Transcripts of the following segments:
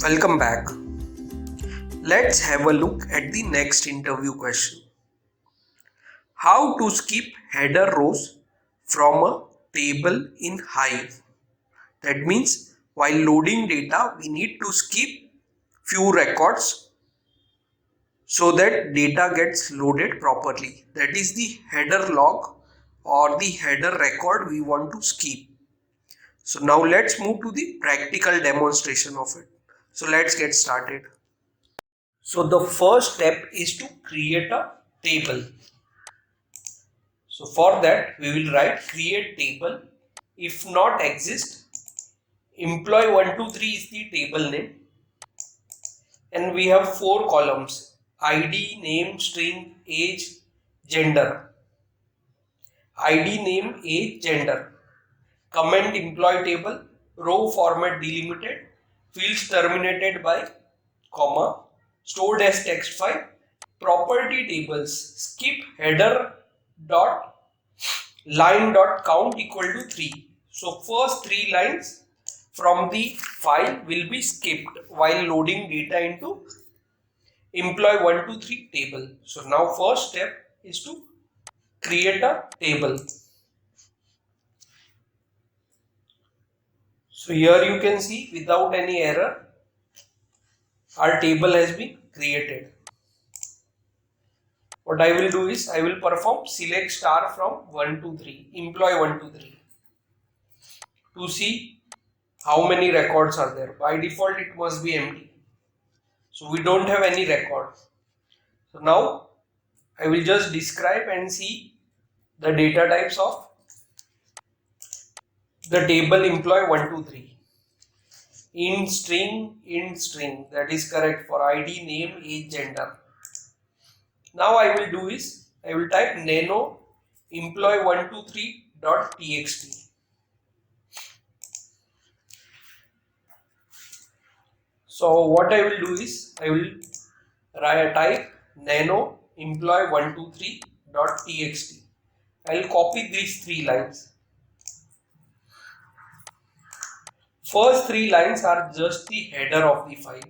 Welcome back. Let's have a look at the next interview question. How to skip header rows from a table in Hive. That means while loading data, we need to skip few records so that data gets loaded properly. That is the header log or the header record we want to skip. So now let's move to the practical demonstration of it. So let's get started. So the first step is to create a table. So for that we will write create table. If not exist, employee 123 is the table name, and we have 4 columns: ID, name, string, age, gender. ID, name, age, gender. Comment employee table, row format delimited, fields terminated by comma, stored as text file, property tables, skip header dot line dot count equal to 3. So first 3 lines from the file will be skipped while loading data into employee 123 table. So now first step is to create a table. So here you can see without any error our table has been created. What I will do is I will perform select star from 1 to 3, employee 1 to 3, to see how many records are there. By default it must be empty. So we don't have any record. So now I will just describe and see the data types of the table employee 123. In string, that is correct for ID, name, age, gender. Now I will do is I will type nano employee 123.txt. So what I will do is I will type nano employee 123.txt. I will copy these 3 lines. First 3 lines are just the header of the file.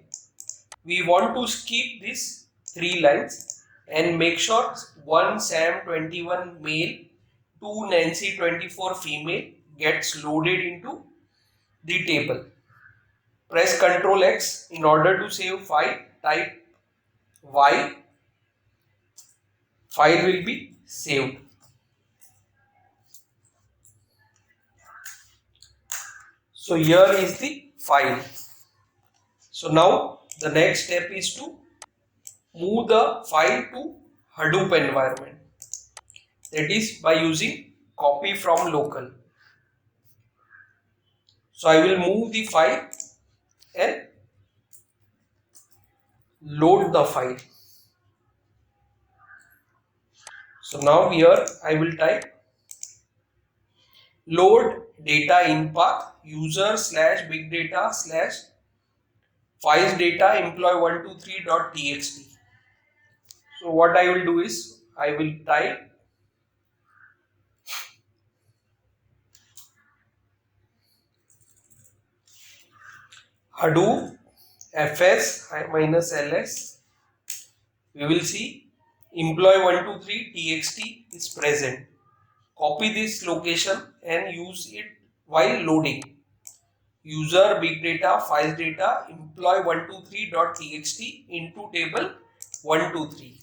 We want to skip these 3 lines and make sure 1 Sam 21 male, 2 Nancy 24 female gets loaded into the table. Press Ctrl X in order to save file. Type Y. File will be saved. So here is the file. So now the next step is to move the file to Hadoop environment. That is by using copy from local. So I will move the file and load the file. So now here I will type load data in path user / big data / files data employee 123.txt. So what I will do is I will type Hadoop fs -ls. We will see employee 123.txt is present. Copy this location and use it while loading. User, big data, files data, employee 123.txt into table 123.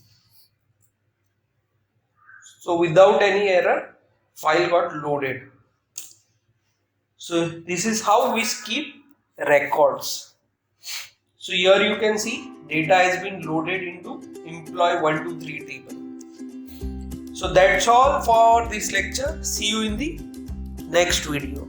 So without any error, file got loaded. So this is how we skip records. So here you can see data has been loaded into employee 123 table. So that's all for this lecture. See you in the next video.